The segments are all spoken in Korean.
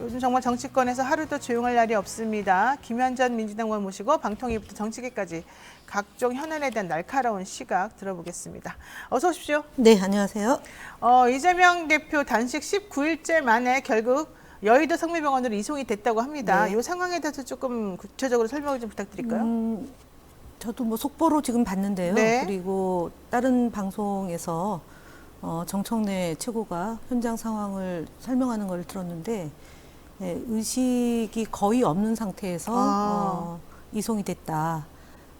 요즘 정말 정치권에서 하루도 조용할 날이 없습니다. 김현전 민주당 의원 모시고 방통위부터 정치계까지 각종 현안에 대한 날카로운 시각 들어보겠습니다. 어서 오십시오. 네, 안녕하세요. 이재명 대표 단식 19일째 만에 결국 여의도 성미병원으로 이송이 됐다고 합니다. 네. 이 상황에 대해서 조금 구체적으로 설명을 좀 부탁드릴까요? 저도 뭐 속보로 지금 봤는데요. 네. 그리고 다른 방송에서 정청래 최고가 현장 상황을 설명하는 걸 들었는데 의식이 거의 없는 상태에서 이송이 됐다.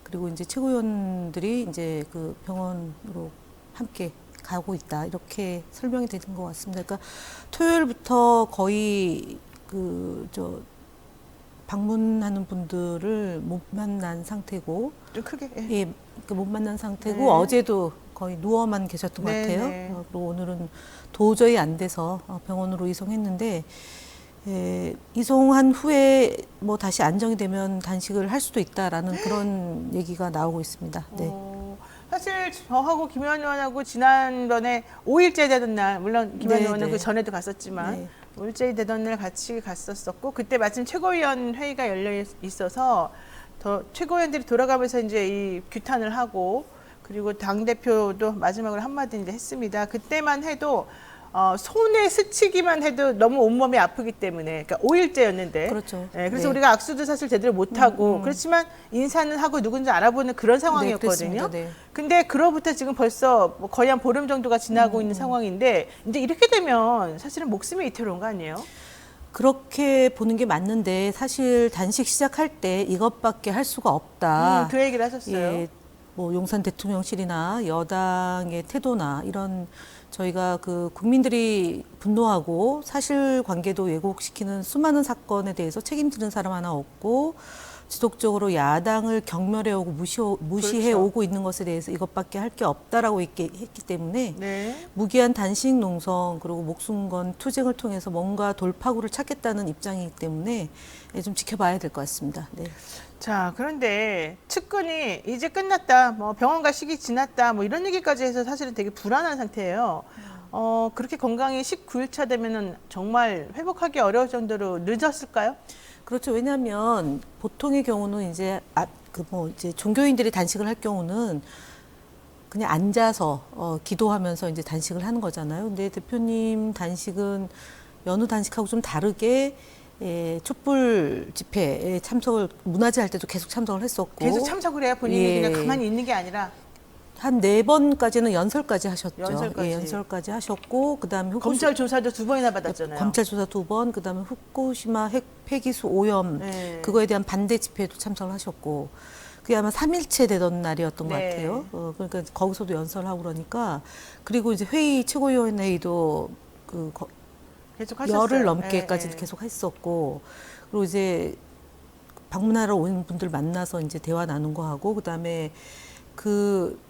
그리고 이제 최고위원들이 이제 그 병원으로 함께 가고 있다. 이렇게 설명이 되는 것 같습니다. 그러니까 토요일부터 거의 방문하는 분들을 못 만난 상태고, 좀 크게. 예, 못 만난 상태고 네. 어제도 거의 누워만 계셨던 것 네, 같아요. 네. 그리고 오늘은 도저히 안 돼서 병원으로 이송했는데, 이송한 후에 뭐 다시 안정이 되면 단식을 할 수도 있다라는 그런 얘기가 나오고 있습니다. 네. 사실 저하고 김현 의원하고 지난번에 5일째 되던 날, 물론 김현 네, 의원은 네. 그 전에도 갔었지만 네. 5일째 되던 날 같이 갔었었고, 그때 마침 최고위원 회의가 열려 있어서 더 최고위원들이 돌아가면서 이제 이 규탄을 하고, 그리고 당 대표도 마지막으로 한마디 이제 했습니다. 그때만 해도 손에 스치기만 해도 너무 온몸이 아프기 때문에, 그러니까 5일째였는데. 그렇죠. 그래서 네. 우리가 악수도 사실 제대로 못하고, 그렇지만 인사는 하고 누군지 알아보는 그런 상황이었거든요. 그랬습니다. 네. 근데 그로부터 지금 벌써 뭐 거의 한 보름 정도가 지나고 있는 상황인데, 이제 이렇게 되면 사실은 목숨이 위태로운 거 아니에요? 그렇게 보는 게 맞는데 사실 단식 시작할 때 이것밖에 할 수가 없다. 그 얘기를 하셨어요. 예, 뭐 용산 대통령실이나 여당의 태도나 이런 저희가 그 국민들이 분노하고 사실관계도 왜곡시키는 수많은 사건에 대해서 책임지는 사람 하나 없고 지속적으로 야당을 경멸해오고 무시해오고 그렇죠. 있는 것에 대해서 이것밖에 할 게 없다라고 했기 때문에 네. 무기한 단식 농성 그리고 목숨 건 투쟁을 통해서 뭔가 돌파구를 찾겠다는 입장이기 때문에 좀 지켜봐야 될 것 같습니다. 네. 자, 그런데 측근이 이제 끝났다, 뭐 병원 갈 시기 지났다, 뭐 이런 얘기까지 해서 사실은 되게 불안한 상태예요. 그렇게 건강이 19일차 되면은 정말 회복하기 어려울 정도로 늦었을까요? 그렇죠. 왜냐하면 보통의 경우는 이제 이제 종교인들이 단식을 할 경우는 그냥 앉아서 기도하면서 이제 단식을 하는 거잖아요. 근데 대표님 단식은 여느 단식하고 좀 다르게 촛불 집회에 문화제 할 때도 계속 참석을 했었고. 계속 참석을 해야 본인이 예. 그냥 가만히 있는 게 아니라. 한 4번까지는 연설까지 하셨죠. 연설까지. 예, 연설까지 하셨고, 그 다음에 검찰 조사도 2번이나 받았잖아요. 검찰 조사 2번, 그 다음에 후쿠시마 핵 폐기수 오염, 네. 그거에 대한 반대 집회도 참석을 하셨고, 그게 아마 3일째 되던 날이었던 것 네. 같아요. 그러니까 거기서도 연설하고 그러니까, 그리고 이제 최고위원 회의도 계속 하셨어요. 열흘 넘게까지 예, 예. 계속 했었고, 그리고 이제 방문하러 온 분들 만나서 이제 대화 나눈 거 하고, 그 다음에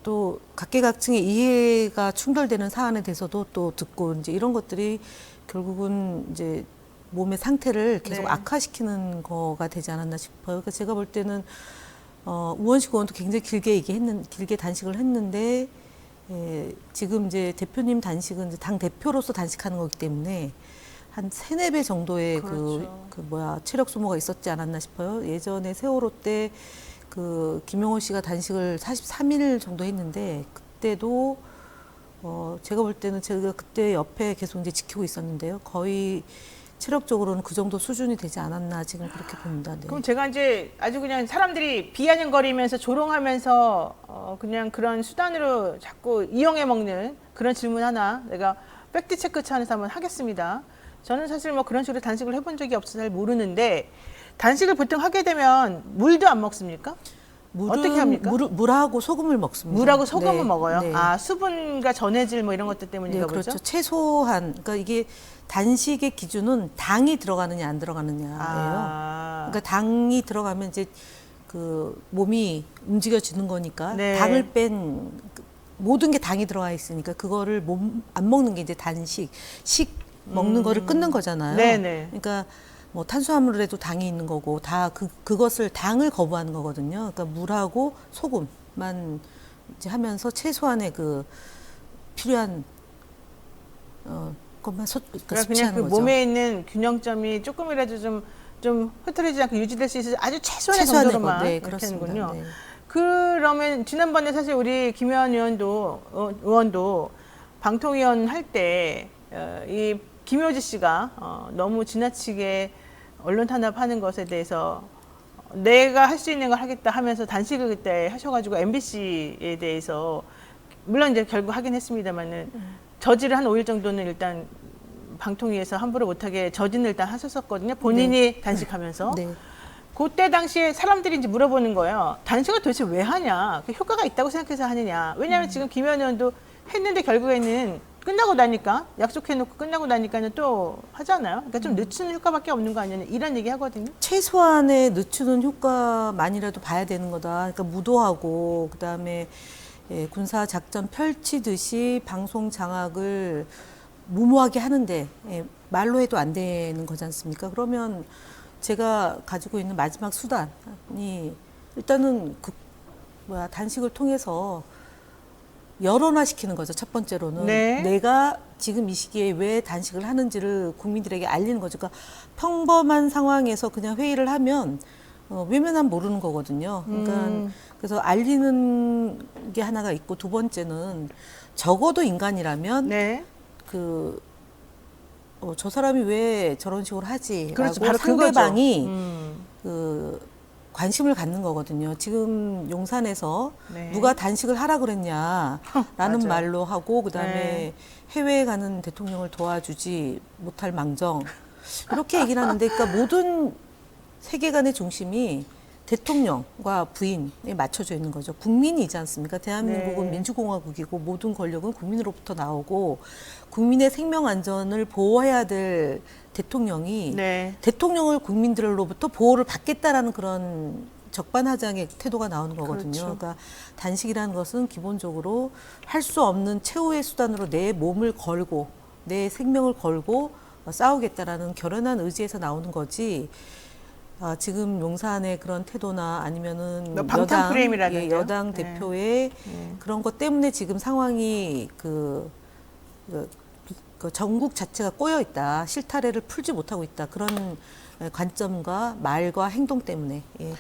또 각계각층의 이해가 충돌되는 사안에 대해서도 또 듣고 이제 이런 것들이 결국은 이제 몸의 상태를 계속 네. 악화시키는 거가 되지 않았나 싶어요. 그러니까 제가 볼 때는 우원식 의원도 굉장히 길게 단식을 했는데 지금 이제 대표님 단식은 이제 당 대표로서 단식하는 거기 때문에 한 3-4배 정도의 그렇죠. 체력 소모가 있었지 않았나 싶어요. 예전에 세월호 때 김용호 씨가 단식을 43일 정도 했는데 그때도 제가 볼 때는 제가 그때 옆에 계속 이제 지키고 있었는데요. 거의 체력적으로는 그 정도 수준이 되지 않았나 지금 그렇게 봅니다. 네. 그럼 제가 이제 아주 그냥 사람들이 비아냥거리면서 조롱하면서 그냥 그런 수단으로 자꾸 이용해 먹는 그런 질문 하나 내가 팩트 체크 차원에서 한번 하겠습니다. 저는 사실 뭐 그런 식으로 단식을 해본 적이 없어서 잘 모르는데, 단식을 보통 하게 되면 물도 안 먹습니까? 어떻게 합니까? 물하고 소금을 먹습니다. 물하고 소금을 네, 먹어요. 네. 수분과 전해질 뭐 이런 것들 때문인가 네, 보죠. 그렇죠. 최소한 그러니까 이게 단식의 기준은 당이 들어가느냐 안 들어가느냐예요. 그러니까 당이 들어가면 이제 몸이 움직여지는 거니까 네. 당을 뺀 모든 게 당이 들어가 있으니까 그거를 안 먹는 게 이제 식 먹는 거를 끊는 거잖아요. 네네. 그러니까 뭐 탄수화물에도 당이 있는 거고 다 그것을 당을 거부하는 거거든요. 그러니까 물하고 소금만 이제 하면서 최소한의 필요한 것만 그러니까 그러니까 그냥 그 섭취하는 거죠. 몸에 있는 균형점이 조금이라도 좀 흐트러지지 않고 유지될 수 있어서 아주 최소한의 최소한의 정도로만 것, 네, 이렇게 그렇습니다. 하는군요. 네. 그러면 지난번에 사실 우리 김현 의원도 방통위원 할 때 이 김효지 씨가 너무 지나치게 언론 탄압하는 것에 대해서 내가 할 수 있는 걸 하겠다 하면서 단식을 그때 하셔가지고 MBC에 대해서 물론 이제 결국 하긴 했습니다만은 저지를 한 5일 정도는 일단 방통위에서 함부로 못하게 저지는 일단 하셨었거든요. 본인이 단식하면서. 네. 그때 당시에 사람들이 이제 물어보는 거예요. 단식을 도대체 왜 하냐? 그 효과가 있다고 생각해서 하느냐? 왜냐하면 지금 김현 의원도 했는데 결국에는 끝나고 나니까 약속해놓고 끝나고 나니까는 또 하잖아요. 그러니까 좀 늦추는 효과밖에 없는 거 아니냐 이런 얘기 하거든요. 최소한의 늦추는 효과만이라도 봐야 되는 거다. 그러니까 무도하고 그다음에 군사 작전 펼치듯이 방송 장악을 무모하게 하는데 말로 해도 안 되는 거지 않습니까? 그러면 제가 가지고 있는 마지막 수단이 일단은 단식을 통해서 여론화시키는 거죠. 첫 번째로는 네. 내가 지금 이 시기에 왜 단식을 하는지를 국민들에게 알리는 거죠. 그러니까 평범한 상황에서 그냥 회의를 하면 외면하면 모르는 거거든요. 그러니까 그래서 알리는 게 하나가 있고 두 번째는 적어도 인간이라면 네. 저 사람이 왜 저런 식으로 하지? 그렇죠. 라고 바로 상대방이 그거죠. 관심을 갖는 거거든요. 지금 용산에서 네. 누가 단식을 하라 그랬냐라는 맞아요. 말로 하고 그다음에 네. 해외에 가는 대통령을 도와주지 못할 망정 이렇게 얘기를 하는데 그러니까 모든 세계관의 중심이 대통령과 부인에 맞춰져 있는 거죠. 국민이지 않습니까? 대한민국은 네. 민주공화국이고 모든 권력은 국민으로부터 나오고 국민의 생명 안전을 보호해야 될 대통령이 네. 대통령을 국민들로부터 보호를 받겠다라는 그런 적반하장의 태도가 나오는 거거든요. 그렇죠. 그러니까 단식이라는 것은 기본적으로 할 수 없는 최후의 수단으로 내 몸을 걸고 내 생명을 걸고 싸우겠다라는 결연한 의지에서 나오는 거지. 지금 용산의 그런 태도나 아니면은 방탄 프레임이라든가요? 여당 네. 대표의 그런 것 때문에 지금 상황이 그 전국 자체가 꼬여 있다. 실타래를 풀지 못하고 있다. 그런 관점과 말과 행동 때문에. 예.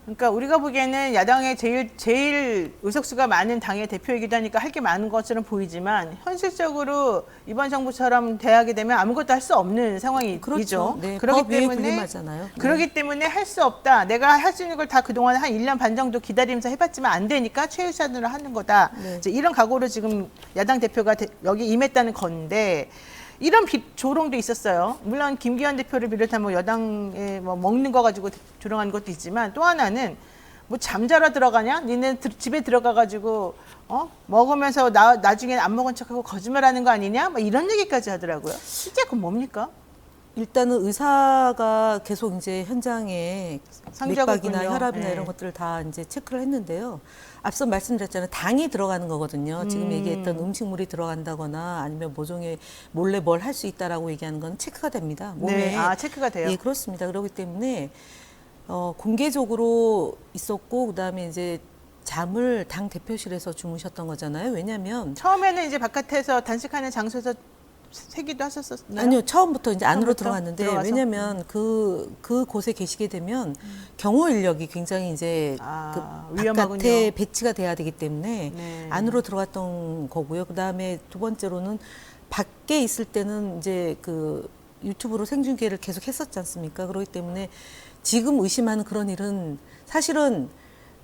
그러니까 우리가 보기에는 야당의 제일 의석수가 많은 당의 대표이기도 하니까 할 게 많은 것처럼 보이지만 현실적으로 이번 정부처럼 대하게 되면 아무것도 할 수 없는 상황이죠. 그렇죠. 네, 그렇기 법 위에 때문에 군림하잖아요. 네. 그렇기 때문에 할 수 없다. 내가 할 수 있는 걸 다 그동안 한 1년 반 정도 기다리면서 해봤지만 안 되니까 최우선으로 하는 거다. 네. 이제 이런 각오로 지금 야당 대표가 여기 임했다는 건데 이런 조롱도 있었어요. 물론 김기현 대표를 비롯한 뭐 여당에 뭐 먹는 거 가지고 조롱하는 것도 있지만 또 하나는 뭐 잠자러 들어가냐? 니네 집에 들어가가지고 먹으면서 나중에 안 먹은 척하고 거짓말하는 거 아니냐? 뭐 이런 얘기까지 하더라고요. 실제 그건 뭡니까? 일단은 의사가 계속 이제 현장에 상주하고 맥박이나 있군요. 혈압이나 네. 이런 것들을 다 이제 체크를 했는데요. 앞서 말씀드렸잖아요. 당이 들어가는 거거든요. 지금 얘기했던 음식물이 들어간다거나 아니면 모종에 몰래 뭘 할 수 있다라고 얘기하는 건 체크가 됩니다. 몸에. 네. 체크가 돼요. 예, 그렇습니다. 그렇기 때문에 공개적으로 있었고 그다음에 이제 잠을 당 대표실에서 주무셨던 거잖아요. 왜냐하면 처음에는 이제 바깥에서 단식하는 장소에서 세기도 하셨었나요? 아니요, 처음부터 이제 안으로 처음부터 들어갔는데 들어가서? 왜냐하면 그 곳에 계시게 되면 경호 인력이 굉장히 이제 위험하군요. 바깥에 배치가 돼야 되기 때문에 네. 안으로 들어갔던 거고요. 그 다음에 두 번째로는 밖에 있을 때는 이제 그 유튜브로 생중계를 계속 했었지 않습니까? 그렇기 때문에 지금 의심하는 그런 일은 사실은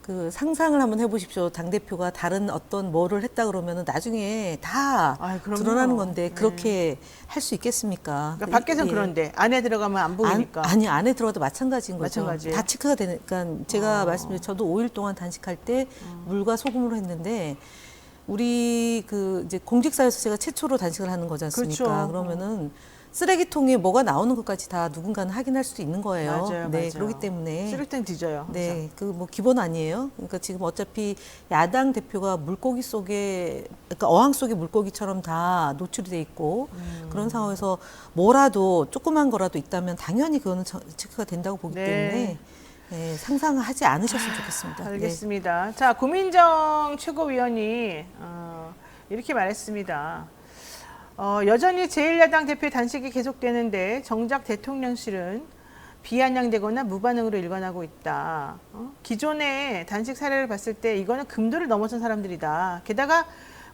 그 상상을 한번 해보십시오. 당대표가 다른 어떤 뭐를 했다 그러면은 나중에 다 그럼요. 드러나는 건데 네. 그렇게 할 수 있겠습니까? 그러니까 밖에서는 예. 그런데 안에 들어가면 안 보이니까. 아니 안에 들어가도 마찬가지인 거죠. 마찬가지예요? 다 체크가 되니까 제가 말씀드린 저도 5일 동안 단식할 때 물과 소금으로 했는데 우리 그 이제 공직사에서 제가 최초로 단식을 하는 거지 않습니까? 그렇죠. 그러면은 쓰레기통에 뭐가 나오는 것까지 다 누군가는 확인할 수도 있는 거예요. 맞아요, 네, 맞아요. 그렇기 때문에 쓰레기통 뒤져요. 네, 그 뭐 기본 아니에요. 그러니까 지금 어차피 야당 대표가 물고기 속에, 그러니까 어항 속에 물고기처럼 다 노출이 돼 있고 그런 상황에서 뭐라도 조그만 거라도 있다면 당연히 그거는 체크가 된다고 보기 네. 때문에 네, 상상하지 않으셨으면 좋겠습니다. 알겠습니다. 자, 고민정 최고위원이 이렇게 말했습니다. 여전히 제1야당 대표의 단식이 계속되는데 정작 대통령실은 비아냥되거나 무반응으로 일관하고 있다. 기존의 단식 사례를 봤을 때 이거는 금도를 넘어선 사람들이다. 게다가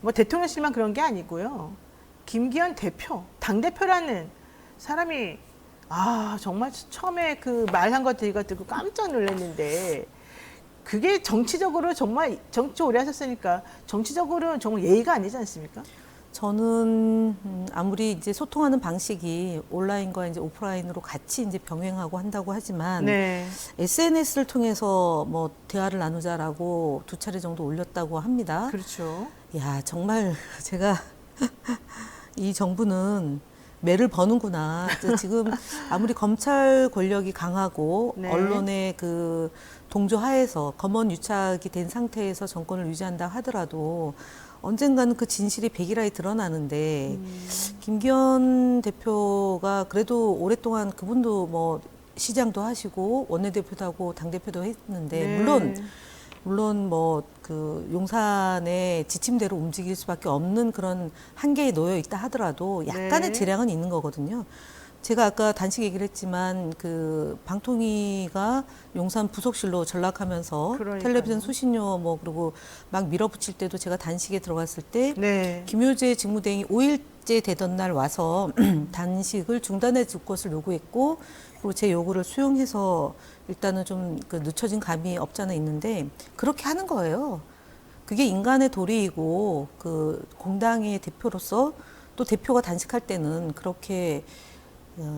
뭐 대통령실만 그런 게 아니고요. 김기현 대표, 당대표라는 사람이 정말 처음에 그 말한 것 듣고 깜짝 놀랐는데 그게 정치적으로 정말 정치 오래 하셨으니까 정치적으로는 정말 예의가 아니지 않습니까? 저는 아무리 이제 소통하는 방식이 온라인과 이제 오프라인으로 같이 이제 병행하고 한다고 하지만 네. SNS를 통해서 뭐 대화를 나누자라고 2차례 정도 올렸다고 합니다. 그렇죠. 야, 정말 제가 이 정부는 매를 버는구나. 지금 아무리 검찰 권력이 강하고 네. 언론의 그 동조하에서 검언 유착이 된 상태에서 정권을 유지한다 하더라도 언젠가는 그 진실이 백일하에 드러나는데 김기현 대표가 그래도 오랫동안 그분도 뭐 시장도 하시고 원내대표도 하고 당대표도 했는데 네. 물론 뭐 그 용산의 지침대로 움직일 수밖에 없는 그런 한계에 놓여 있다 하더라도 약간의 네. 재량은 있는 거거든요. 제가 아까 단식 얘기를 했지만 그 방통위가 용산 부속실로 전락하면서 그러니까요. 텔레비전 수신료 뭐 그리고 막 밀어붙일 때도 제가 단식에 들어갔을 때 네. 김효재 직무대행이 5일째 되던 날 와서 단식을 중단해 줄 것을 요구했고 그리고 제 요구를 수용해서 일단은 좀 그 늦춰진 감이 없잖아 있는데 그렇게 하는 거예요. 그게 인간의 도리이고 그 공당의 대표로서 또 대표가 단식할 때는 그렇게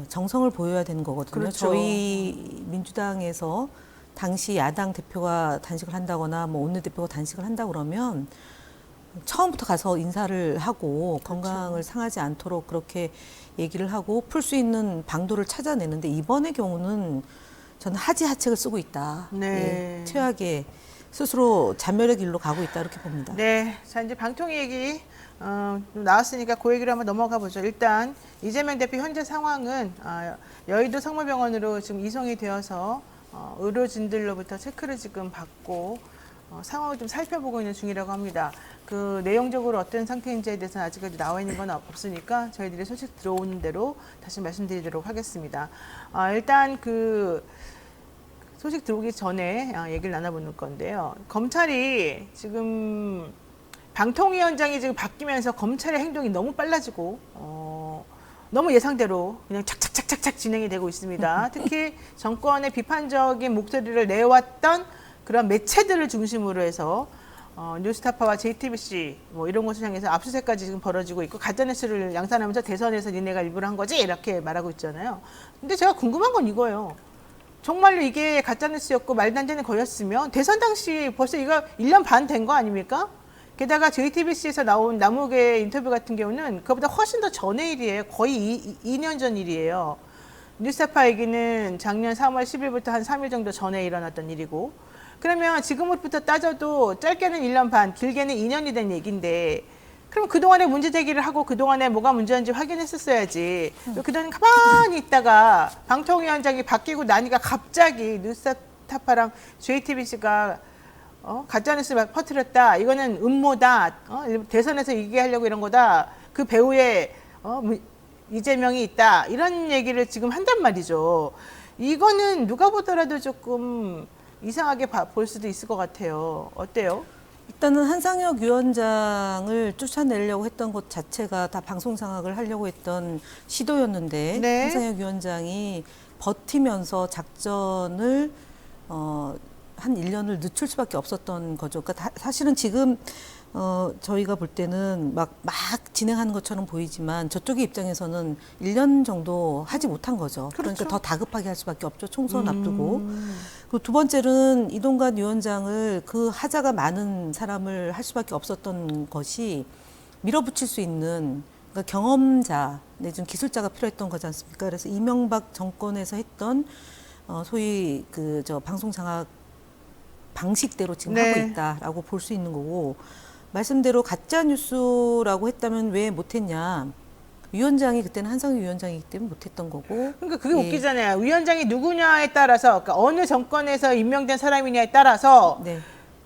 정성을 보여야 되는 거거든요. 그렇죠. 저희 민주당에서 당시 야당 대표가 단식을 한다거나 뭐 원내대표가 단식을 한다 그러면 처음부터 가서 인사를 하고 건강을 상하지 않도록 그렇게 얘기를 하고 풀 수 있는 방도를 찾아내는데 이번의 경우는 저는 하지하책을 쓰고 있다. 네. 예, 최악의 스스로 잔멸의 길로 가고 있다 이렇게 봅니다. 네. 자, 이제 방통위 얘기 좀 나왔으니까 그 얘기로 한번 넘어가 보죠. 일단 이재명 대표 현재 상황은 여의도 성모병원으로 지금 이송이 되어서 의료진들로부터 체크를 지금 받고 상황을 좀 살펴보고 있는 중이라고 합니다. 그 내용적으로 어떤 상태인지에 대해서는 아직까지 나와 있는 건 없으니까 저희들이 소식 들어오는 대로 다시 말씀드리도록 하겠습니다. 일단 그 소식 들어오기 전에 얘기를 나눠보는 건데요. 검찰이 지금 방통위원장이 지금 바뀌면서 검찰의 행동이 너무 빨라지고 너무 예상대로 그냥 착착착착착 진행이 되고 있습니다. 특히 정권의 비판적인 목소리를 내왔던 그런 매체들을 중심으로 해서 뉴스타파와 JTBC 뭐 이런 곳을 향해서 압수수색까지 지금 벌어지고 있고 가짜뉴스를 양산하면서 대선에서 니네가 일부러 한 거지 이렇게 말하고 있잖아요. 근데 제가 궁금한 건 이거예요. 정말로 이게 가짜뉴스였고 말도 안 되는 거였으면 대선 당시 벌써 이거 1년 반 된 거 아닙니까? 게다가 JTBC에서 나온 남욱의 인터뷰 같은 경우는 그보다 훨씬 더 전의 일이에요. 거의 2년 전 일이에요. 뉴스타파 얘기는 작년 3월 10일부터 한 3일 정도 전에 일어났던 일이고 그러면 지금부터 따져도 짧게는 1년 반, 길게는 2년이 된 얘기인데 그럼 그동안에 문제 제기를 하고 그동안에 뭐가 문제인지 확인했었어야지. 그동안 가만히 있다가 방통위원장이 바뀌고 나니까 갑자기 뉴스타파랑 JTBC가 가짜뉴스 퍼뜨렸다. 이거는 음모다. 대선에서 얘기하려고 이런 거다. 그 배후에 이재명이 있다. 이런 얘기를 지금 한단 말이죠. 이거는 누가 보더라도 조금 이상하게 볼 수도 있을 것 같아요. 어때요? 일단은 한상혁 위원장을 쫓아내려고 했던 것 자체가 다 방송 장악을 하려고 했던 시도였는데 네. 한상혁 위원장이 버티면서 작전을 한 1년을 늦출 수밖에 없었던 거죠. 그러니까 사실은 지금 저희가 볼 때는 막 진행하는 것처럼 보이지만 저쪽의 입장에서는 1년 정도 하지 못한 거죠. 그렇죠. 그러니까 더 다급하게 할 수밖에 없죠. 총선 앞두고. 그리고 두 번째는 이동관 위원장을 그 하자가 많은 사람을 할 수밖에 없었던 것이 밀어붙일 수 있는 그러니까 경험자 내지는 기술자가 필요했던 거지 않습니까? 그래서 이명박 정권에서 했던 소위 방송 장악 방식대로 지금 네. 하고 있다라고 볼 수 있는 거고 말씀대로 가짜 뉴스라고 했다면 왜 못했냐? 위원장이 그때는 한상혁 위원장이기 때문에 못했던 거고. 그러니까 그게 예. 웃기잖아요. 위원장이 누구냐에 따라서, 그러니까 어느 정권에서 임명된 사람이냐에 따라서 네.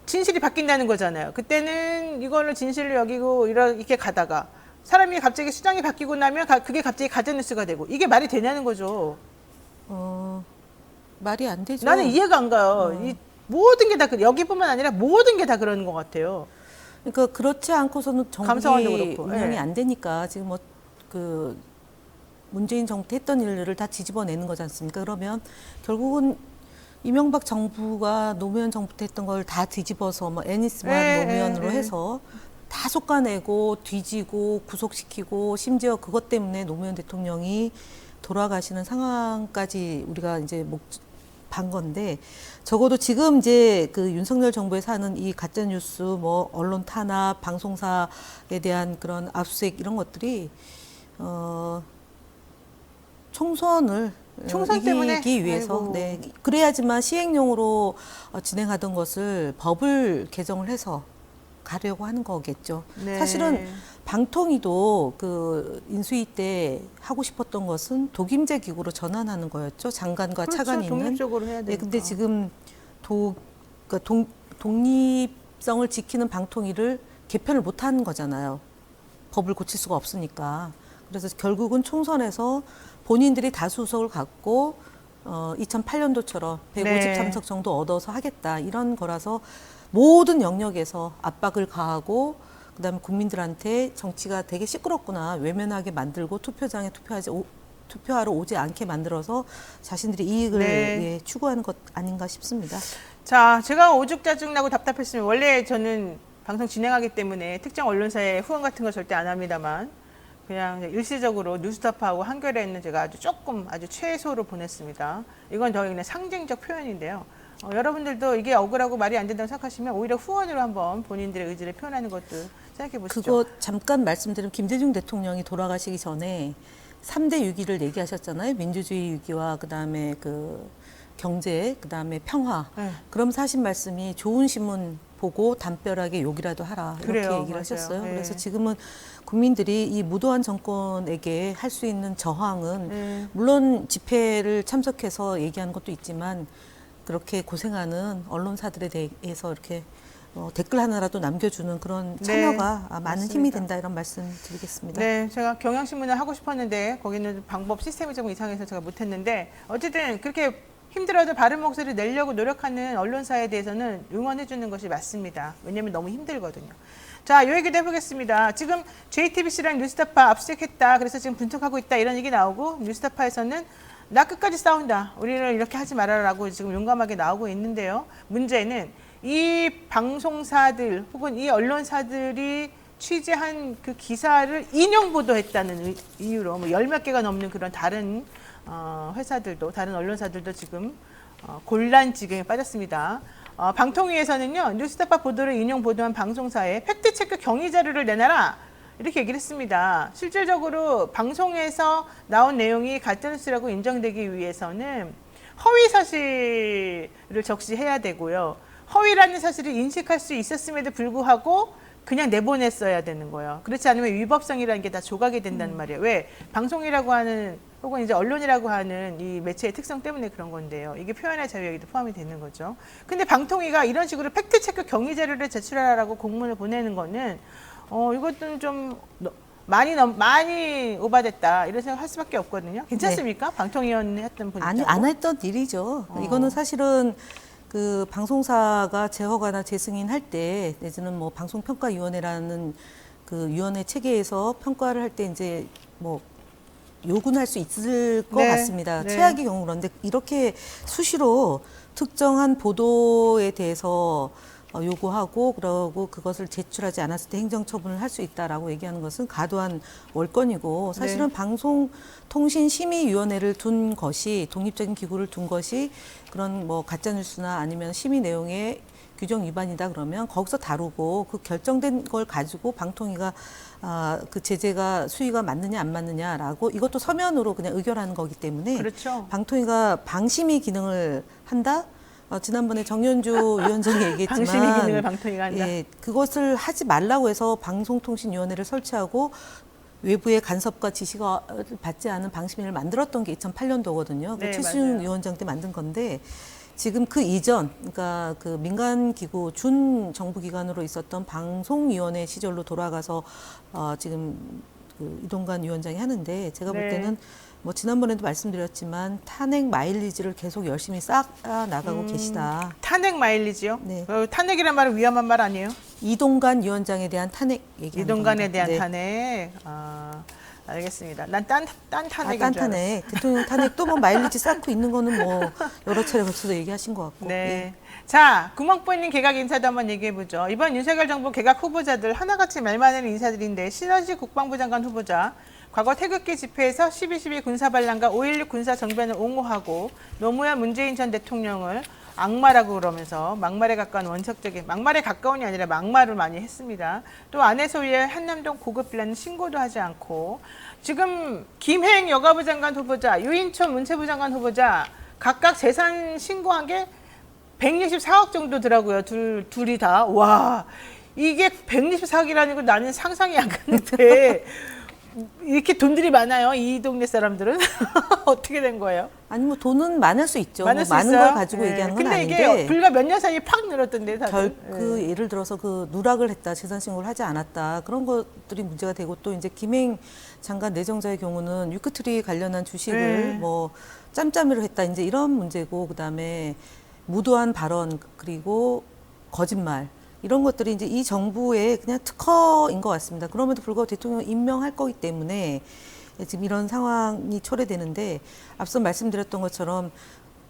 진실이 바뀐다는 거잖아요. 그때는 이거를 진실로 여기고 이렇게 가다가 사람이 갑자기 수장이 바뀌고 나면 그게 갑자기 가짜뉴스가 되고 이게 말이 되냐는 거죠. 말이 안 되죠. 나는 이해가 안 가요. 이 모든 게 다 여기뿐만 아니라 모든 게 다 그러는 것 같아요. 그러니까 그렇지 않고서는 감사원도 정부가 그렇고, 운영이 예. 안 되니까 지금 뭐 그 문재인 정부 때 했던 일들을 다 뒤집어내는 거지 않습니까? 그러면 결국은 이명박 정부가 노무현 정부 때 했던 걸 다 뒤집어서 뭐 애니스만 노무현으로 해서 다 솎아내고 뒤지고 구속시키고 심지어 그것 때문에 노무현 대통령이 돌아가시는 상황까지 우리가 이제 반 건데 적어도 지금 이제 그 윤석열 정부에서 하는 이 가짜 뉴스 뭐 언론 탄압, 방송사에 대한 그런 압수수색 이런 것들이 총선을 총선 때문에? 이기기 위해서 아이고. 네, 그래야지만 시행령으로 진행하던 것을 법을 개정을 해서 가려고 하는 거겠죠. 네. 사실은 방통위도 그 인수위 때 하고 싶었던 것은 독임제 기구로 전환하는 거였죠. 장관과 그렇죠. 차관이 있는. 독립적으로 해야 네, 되니까. 근데 지금 그러니까 독립성을 지키는 방통위를 개편을 못 하는 거잖아요. 법을 고칠 수가 없으니까. 그래서 결국은 총선에서 본인들이 다수석을 갖고 2008년도처럼 153석 정도 얻어서 하겠다 이런 거라서 모든 영역에서 압박을 가하고 그다음에 국민들한테 정치가 되게 시끄럽구나 외면하게 만들고 투표장에 투표하러 오지 않게 만들어서 자신들이 이익을 예, 추구하는 것 아닌가 싶습니다. 자, 제가 오죽 짜증나고 답답했으면 원래 저는 방송 진행하기 때문에 특정 언론사에 후원 같은 거 절대 안 합니다만 그냥 일시적으로 뉴스타파하고 한겨레에는 제가 아주 최소로 보냈습니다. 이건 더 그냥 상징적 표현인데요. 여러분들도 이게 억울하고 말이 안 된다고 생각하시면 오히려 후원으로 한번 본인들의 의지를 표현하는 것도 생각해 보시죠. 그거 잠깐 말씀드리면 김대중 대통령이 돌아가시기 전에 3대 위기를 얘기하셨잖아요. 민주주의 위기와 그다음에 그 경제, 그다음에 평화. 네. 그러면서 하신 말씀이 좋은 신문 보고 담벼락에 욕이라도 하라. 이렇게 그래요. 얘기를 맞아요. 하셨어요. 네. 그래서 지금은 국민들이 이 무도한 정권에게 할 수 있는 저항은 물론 집회를 참석해서 얘기하는 것도 있지만 그렇게 고생하는 언론사들에 대해서 이렇게 댓글 하나라도 남겨주는 그런 참여가 많은 맞습니다. 힘이 된다 이런 말씀 드리겠습니다. 네, 제가 경향신문을 하고 싶었는데 거기는 방법 시스템이 좀 이상해서 제가 못했는데 어쨌든 그렇게 힘들어도 바른 목소리를 내려고 노력하는 언론사에 대해서는 응원해 주는 것이 맞습니다. 왜냐하면 너무 힘들거든요. 자, 이 얘기도 해보겠습니다. 지금 JTBC랑 뉴스타파 압수수색했다. 그래서 지금 분석하고 있다. 이런 얘기 나오고 뉴스타파에서는 나 끝까지 싸운다. 우리는 이렇게 하지 말아라고 지금 용감하게 나오고 있는데요. 문제는 이 방송사들 혹은 이 언론사들이 취재한 그 기사를 인용 보도했다는 이유로 뭐 10몇 개가 넘는 그런 다른 회사들도 다른 언론사들도 지금 곤란 지경에 빠졌습니다. 방통위에서는요 뉴스타파 보도를 인용 보도한 방송사에 팩트체크 경위 자료를 내놔라 이렇게 얘기를 했습니다. 실질적으로 방송에서 나온 내용이 가짜뉴스라고 인정되기 위해서는 허위 사실을 적시해야 되고요. 허위라는 사실을 인식할 수 있었음에도 불구하고 그냥 내보냈어야 되는 거예요. 그렇지 않으면 위법성이라는 게 다 조각이 된다는 말이에요. 왜? 방송이라고 하는 혹은 이제 언론이라고 하는 이 매체의 특성 때문에 그런 건데요. 이게 표현의 자유에도 포함이 되는 거죠. 근데 방통위가 이런 식으로 팩트체크 경위 자료를 제출하라고 공문을 보내는 거는 이것도 좀 많이 오바됐다 이런 생각 할 수밖에 없거든요. 괜찮습니까? 네. 방통위원 했던 분이 아니 안 했던 일이죠. 이거는 사실은 그 방송사가 재허가나 재승인 할 때 내지는 뭐 방송평가위원회라는 그 위원회 체계에서 평가를 할 때 이제 뭐 요구는 할 수 있을 것 같습니다. 네. 최악의 경우 그런데 이렇게 수시로 특정한 보도에 대해서 요구하고 그러고 그것을 제출하지 않았을 때 행정처분을 할 수 있다라고 얘기하는 것은 과도한 월권이고 사실은 방송통신심의위원회를 둔 것이 독립적인 기구를 둔 것이 그런 뭐 가짜뉴스나 아니면 심의 내용의 규정 위반이다 그러면 거기서 다루고 그 결정된 걸 가지고 방통위가 그 제재가 수위가 맞느냐 안 맞느냐라고 이것도 서면으로 그냥 의결하는 거기 때문에 그렇죠. 방통위가 방심위 기능을 한다. 지난번에 정연주 위원장이 얘기했지만 방심위 기능을 방통위가 한다. 예, 그것을 하지 말라고 해서 방송통신위원회를 설치하고 외부의 간섭과 지시가 받지 않은 방심위를 만들었던 게 2008년도거든요. 네, 최수용 맞아요. 위원장 때 만든 건데 지금 그 이전, 그러니까 그 민간기구 준 정부기관으로 있었던 방송위원회 시절로 돌아가서 지금 그 이동관 위원장이 하는데 제가 볼 네. 때는 뭐 지난번에도 말씀드렸지만 탄핵 마일리지를 계속 열심히 쌓아 나가고 계시다. 탄핵 마일리지요? 네. 탄핵이란 말은 위험한 말 아니에요? 이동관 위원장에 대한 탄핵 얘기하는 이동관에 겁니다. 대한 네. 탄핵. 알겠습니다. 난 딴 탄핵인 딴 줄 알았어요. 탄핵, 대통령 탄핵 또 뭐 마일리지 쌓고 있는 거는 뭐 여러 차례 걸쳐서 얘기하신 것 같고. 네. 예. 자, 구멍보이는 개각 인사도 한번 얘기해보죠. 이번 윤석열 정부 개각 후보자들 하나같이 말 많은 인사들인데 신원식 국방부 장관 후보자 과거 태극기 집회에서 12.12 군사반란과 5.16 군사정변을 옹호하고 노무현 문재인 전 대통령을 악마라고 그러면서 막말에 가까운 원색적인, 막말에 가까운이 아니라 막말을 많이 했습니다. 또 아내 소유의 한남동 고급 빌라는 신고도 하지 않고 지금 김행 여가부 장관 후보자, 유인촌 문체부 장관 후보자 각각 재산 신고한 게 164억 정도더라고요. 둘이 다. 와, 이게 164억이라는 거 나는 상상이 안 갔는데 이렇게 돈들이 많아요. 이 동네 사람들은. 어떻게 된 거예요? 아니 뭐 돈은 많을 수 있죠. 많을 뭐 수 많은 있어요? 걸 가지고 네. 얘기하는 건 근데 아닌데. 이게 불과 몇 년 사이에 팍 늘었던데 다들. 그 예를 들어서 그 누락을 했다, 재산 신고를 하지 않았다 그런 것들이 문제가 되고 또 이제 김행 장관 내정자의 경우는 위크트리 관련한 주식을 네. 뭐 짬짬이로 했다 이제 이런 문제고 그다음에 무도한 발언 그리고 거짓말 이런 것들이 이제 이 정부의 그냥 특허인 것 같습니다. 그럼에도 불구하고 대통령을 임명할 거기 때문에 지금 이런 상황이 초래되는데 앞서 말씀드렸던 것처럼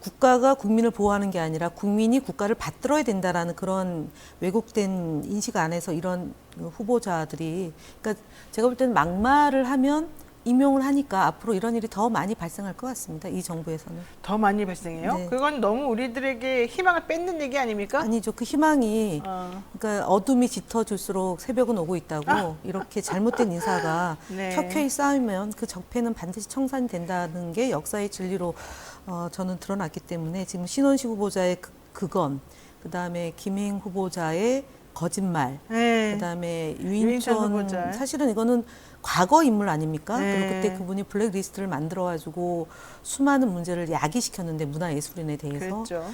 국가가 국민을 보호하는 게 아니라 국민이 국가를 받들어야 된다라는 그런 왜곡된 인식 안에서 이런 후보자들이 그러니까 제가 볼 때는 막말을 하면 임용을 하니까 앞으로 이런 일이 더 많이 발생할 것 같습니다. 이 정부에서는. 더 많이 발생해요? 네. 그건 너무 우리들에게 희망을 뺏는 얘기 아닙니까? 아니죠. 그 희망이 그러니까 어둠이 짙어질수록 새벽은 오고 있다고 이렇게 잘못된 인사가 네. 켜켜이 쌓이면 그 적폐는 반드시 청산이 된다는 게 역사의 진리로 저는 드러났기 때문에 지금 신원식 후보자의 그건 그다음에 김행 후보자의 거짓말 네. 그다음에 유인촌 유인촌 후보자. 사실은 이거는 과거 인물 아닙니까? 네. 그리고 그때 그분이 블랙리스트를 만들어가지고 수많은 문제를 야기시켰는데 문화예술인에 대해서 그랬죠.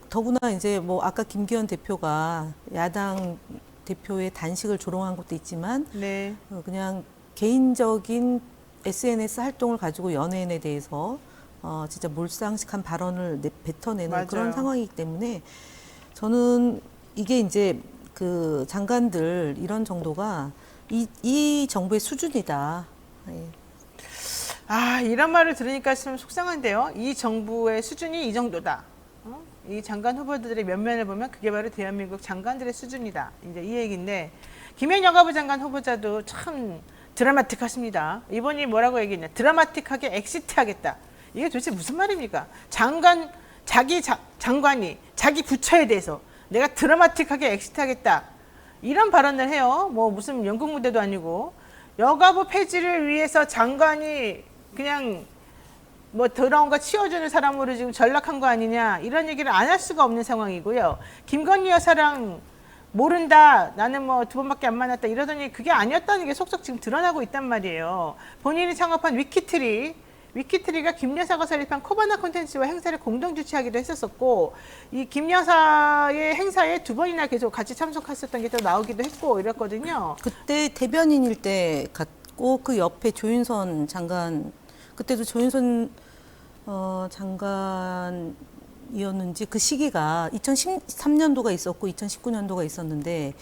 더구나 이제 뭐 아까 김기현 대표가 야당 대표의 단식을 조롱한 것도 있지만 네. 그냥 개인적인 SNS 활동을 가지고 연예인에 대해서 진짜 몰상식한 발언을 뱉어내는 맞아요. 그런 상황이기 때문에 저는 이게 이제 그 장관들 이런 정도가 이 정부의 수준이다. 예. 이런 말을 들으니까 좀 속상한데요. 이 정부의 수준이 이 정도다. 이 장관 후보들의 면면을 보면 그게 바로 대한민국 장관들의 수준이다. 이제 이 얘기인데 김행 여가부 장관 후보자도 참 드라마틱하십니다. 이번이 뭐라고 얘기했냐? 드라마틱하게 엑시트하겠다. 이게 도대체 무슨 말입니까? 장관이 자기 부처에 대해서 내가 드라마틱하게 엑시트하겠다. 이런 발언을 해요. 뭐 무슨 연극 무대도 아니고 여가부 폐지를 위해서 장관이 그냥 뭐 더러운 거 치워주는 사람으로 지금 전락한 거 아니냐 이런 얘기를 안 할 수가 없는 상황이고요. 김건희 여사랑 모른다. 나는 뭐 2번밖에 안 만났다. 이러더니 그게 아니었다는 게 속속 지금 드러나고 있단 말이에요. 본인이 창업한 위키트리가 김 여사가 설립한 코바나 콘텐츠와 행사를 공동 주최하기도 했었었고 이 김 여사의 행사에 2번이나 계속 같이 참석했었던 게 또 나오기도 했고 이랬거든요. 그때 대변인일 때 갔고 그 옆에 조윤선 장관 그때도 조윤선 장관이었는지 그 시기가 2013년도가 있었고 2019년도가 있었는데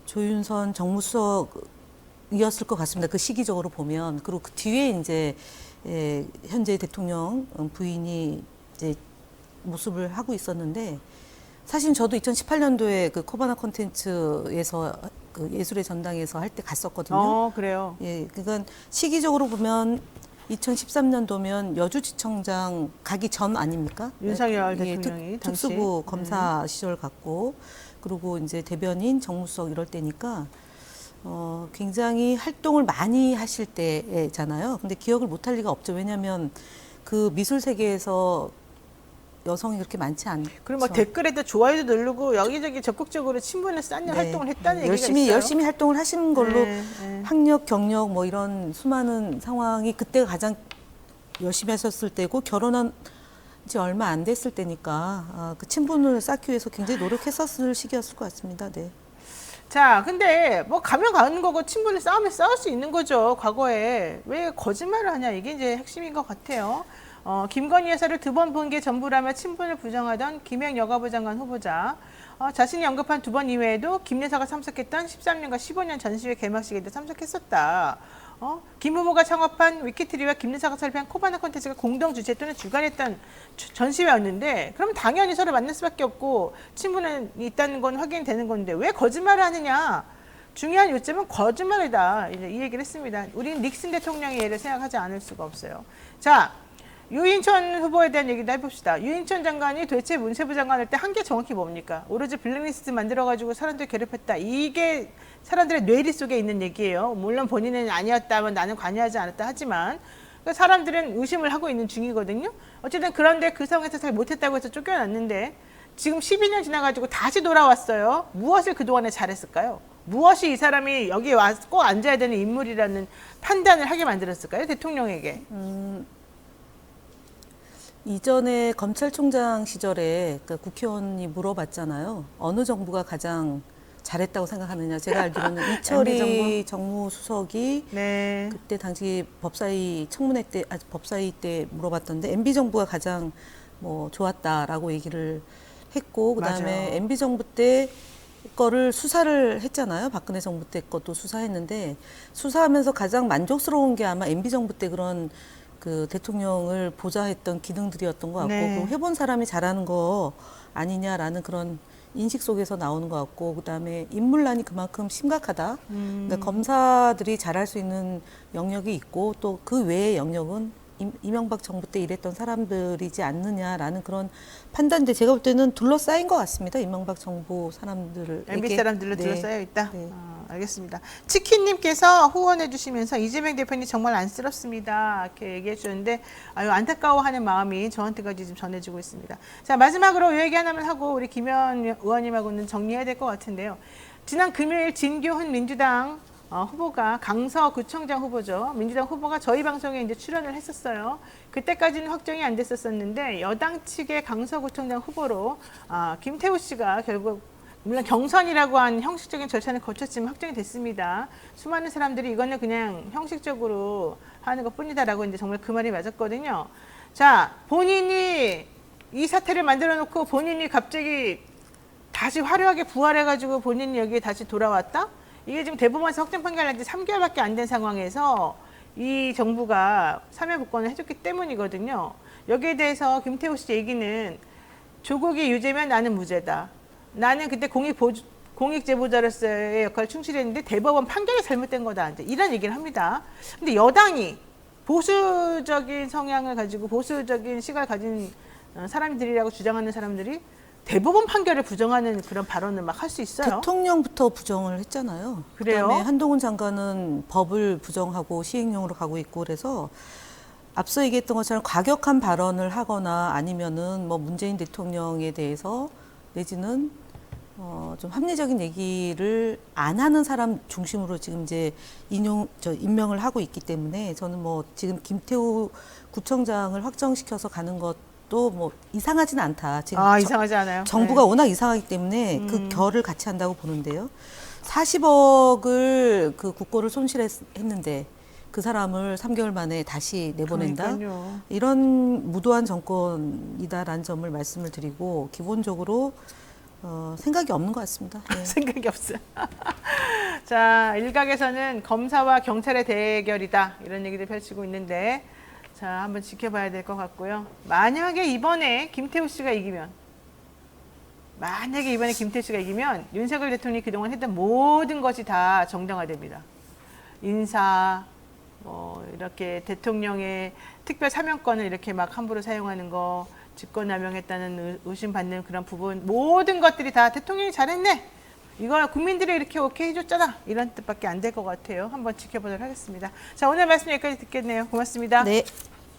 조윤선 정무수석이었을 것 같습니다. 그 시기적으로 보면 그리고 그 뒤에 이제 현재 대통령 부인이 이제 모습을 하고 있었는데 사실 저도 2018년도에 그 코바나 콘텐츠에서 그 예술의 전당에서 할 때 갔었거든요. 그래요. 예, 그러니까 시기적으로 보면 2013년도면 여주지청장 가기 전 아닙니까? 윤석열 예, 대통령이 당시. 특수부 검사 시절 갔고 그리고 이제 대변인 정무수석 이럴 때니까 굉장히 활동을 많이 하실 때잖아요. 근데 기억을 못할 리가 없죠. 왜냐하면 그 미술 세계에서 여성이 그렇게 많지 않죠. 그리고 뭐 댓글에도 좋아요도 누르고 여기저기 적극적으로 친분을 쌓는 활동을 했다는 얘기가 있어요. 열심히 활동을 하신 걸로 네. 학력, 경력 뭐 이런 수많은 상황이 그때가 가장 열심히 하셨을 때고 결혼한 지 얼마 안 됐을 때니까 그 친분을 쌓기 위해서 굉장히 노력했었을 시기였을 것 같습니다. 네. 자, 근데 뭐 가면 가는 거고 친분을 싸우면 싸울 수 있는 거죠. 과거에 왜 거짓말을 하냐 이게 이제 핵심인 것 같아요. 김건희 여사를 2번 본 게 전부라며 친분을 부정하던 김행 여가부 장관 후보자. 자신이 언급한 2번 이외에도 김 여사가 참석했던 13년과 15년 전시회 개막식에도 참석했었다. 김 후보가 창업한 위키트리와 김 여사가 설립한 코바나 콘텐츠가 공동 주최 또는 주관했던 전시회였는데 그러면 당연히 서로 만날 수밖에 없고 친분은 있다는 건 확인되는 건데 왜 거짓말을 하느냐. 중요한 요점은 거짓말이다. 이제 이 얘기를 했습니다. 우리는 닉슨 대통령의 예를 생각하지 않을 수가 없어요. 자, 유인천 후보에 대한 얘기도 해봅시다. 유인천 장관이 도대체 문체부 장관 할 때 한 게 정확히 뭡니까? 오로지 블랙리스트 만들어가지고 사람들 괴롭혔다. 이게 사람들의 뇌리 속에 있는 얘기예요. 물론 본인은 아니었다면 나는 관여하지 않았다 하지만 사람들은 의심을 하고 있는 중이거든요. 어쨌든 그런데 그 상황에서 잘 못했다고 해서 쫓겨났는데 지금 12년 지나가지고 다시 돌아왔어요. 무엇을 그동안에 잘했을까요? 무엇이 이 사람이 여기에 와서 꼭 앉아야 되는 인물이라는 판단을 하게 만들었을까요? 대통령에게. 이전에 검찰총장 시절에 그러니까 국회의원이 물어봤잖아요. 어느 정부가 가장 잘했다고 생각하느냐. 제가 알기로는 이철희 정무수석이 네. 그때 당시 법사위 청문회 때, 법사위 때 물어봤던데 MB 정부가 가장 뭐 좋았다라고 얘기를 했고 그다음에 맞아요. MB 정부 때 거를 수사를 했잖아요. 박근혜 정부 때 것도 수사했는데 수사하면서 가장 만족스러운 게 아마 MB 정부 때 그런 그 대통령을 보좌했던 기능들이었던 것 같고 네. 그럼 해본 사람이 잘하는 거 아니냐라는 그런 인식 속에서 나오는 것 같고 그다음에 인물난이 그만큼 심각하다. 그러니까 검사들이 잘할 수 있는 영역이 있고 또 그 외의 영역은 이명박 정부 때 일했던 사람들이지 않느냐라는 그런 판단인데 제가 볼 때는 둘러싸인 것 같습니다. 이명박 정부 사람들을 MB 사람들로 네. 둘러싸여 있다. 네. 알겠습니다. 치킨님께서 후원해 주시면서 이재명 대표님 정말 안쓰럽습니다. 이렇게 얘기해 주는데 아유 안타까워하는 마음이 저한테까지 지금 전해지고 있습니다. 자 마지막으로 이 얘기 하나만 하고 우리 김현 의원님하고는 정리해야 될 것 같은데요. 지난 금요일 진교훈 민주당 후보가 강서구청장 후보죠. 민주당 후보가 저희 방송에 이제 출연을 했었어요. 그때까지는 확정이 안 됐었는데 여당 측의 강서구청장 후보로 김태우 씨가 결국 물론 경선이라고 한 형식적인 절차는 거쳤지만 확정이 됐습니다. 수많은 사람들이 이거는 그냥 형식적으로 하는 것뿐이다라고 이제 정말 그 말이 맞았거든요. 자, 본인이 이 사태를 만들어 놓고 본인이 갑자기 다시 화려하게 부활해가지고 본인이 여기에 다시 돌아왔다? 이게 지금 대법원에서 확정 판결 난 지 3개월밖에 안 된 상황에서 이 정부가 사면 복권을 해줬기 때문이거든요. 여기에 대해서 김태우 씨 얘기는 조국이 유죄면 나는 무죄다. 나는 그때 공익제보자로서의 역할을 충실했는데 대법원 판결이 잘못된 거다. 이제 이런 얘기를 합니다. 근데 여당이 보수적인 성향을 가지고 보수적인 시각을 가진 사람들이라고 주장하는 사람들이 대법원 판결을 부정하는 그런 발언을 막 할 수 있어요. 대통령부터 부정을 했잖아요. 그래요? 그다음에 한동훈 장관은 법을 부정하고 시행령으로 가고 있고 그래서 앞서 얘기했던 것처럼 과격한 발언을 하거나 아니면은 뭐 문재인 대통령에 대해서 내지는 좀 합리적인 얘기를 안 하는 사람 중심으로 지금 이제 임명을 하고 있기 때문에 저는 뭐 지금 김태우 구청장을 확정시켜서 가는 것도 뭐 이상하진 않다. 지금 이상하지 않아요. 정부가 네. 워낙 이상하기 때문에 그 결을 같이 한다고 보는데요. 40억을 그 국고를 손실했는데 그 사람을 3개월 만에 다시 내보낸다. 그러니까요. 이런 무도한 정권이다라는 점을 말씀을 드리고 기본적으로 생각이 없는 것 같습니다. 예. 생각이 없어요. 자, 일각에서는 검사와 경찰의 대결이다. 이런 얘기를 펼치고 있는데 자, 한번 지켜봐야 될 것 같고요. 만약에 이번에 김태우 씨가 이기면 윤석열 대통령이 그동안 했던 모든 것이 다 정당화됩니다. 인사, 이렇게 대통령의 특별 사면권을 이렇게 막 함부로 사용하는 거, 직권남용했다는 의심받는 그런 부분, 모든 것들이 다 대통령이 잘했네. 이거 국민들이 이렇게 오케이 해줬잖아. 이런 뜻밖에 안 될 것 같아요. 한번 지켜보도록 하겠습니다. 자, 오늘 말씀 여기까지 듣겠네요. 고맙습니다. 네.